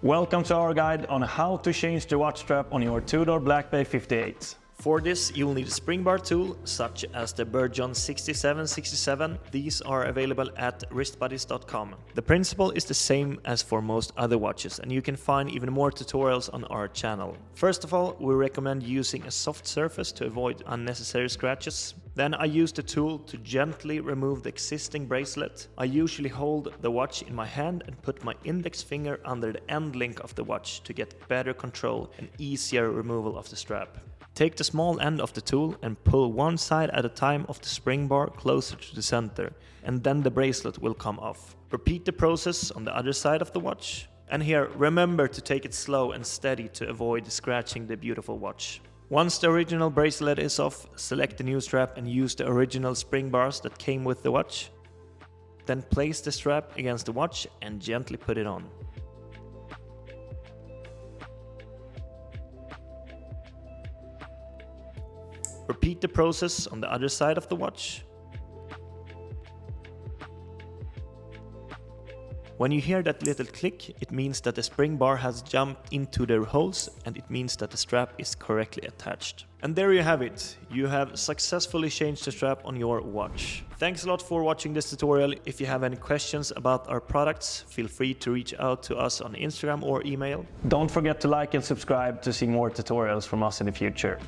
Welcome to our guide on how to change the watch strap on your Tudor Black Bay 58. For this, you'll need a spring bar tool, such as the Burgeon 6767. These are available at Wristbuddys.com. The principle is the same as for most other watches, and you can find even more tutorials on our channel. First of all, we recommend using a soft surface to avoid unnecessary scratches. Then I use the tool to gently remove the existing bracelet. I usually hold the watch in my hand and put my index finger under the end link of the watch to get better control and easier removal of the strap. Take the small end of the tool and pull one side at a time of the spring bar closer to the center, and then the bracelet will come off. Repeat the process on the other side of the watch. And here, remember to take it slow and steady to avoid scratching the beautiful watch. Once the original bracelet is off, select the new strap and use the original spring bars that came with the watch. Then place the strap against the watch and gently put it on. Repeat the process on the other side of the watch. When you hear that little click, it means that the spring bar has jumped into the holes, and it means that the strap is correctly attached. And there you have it. You have successfully changed the strap on your watch. Thanks a lot for watching this tutorial. If you have any questions about our products, feel free to reach out to us on Instagram or email. Don't forget to like and subscribe to see more tutorials from us in the future.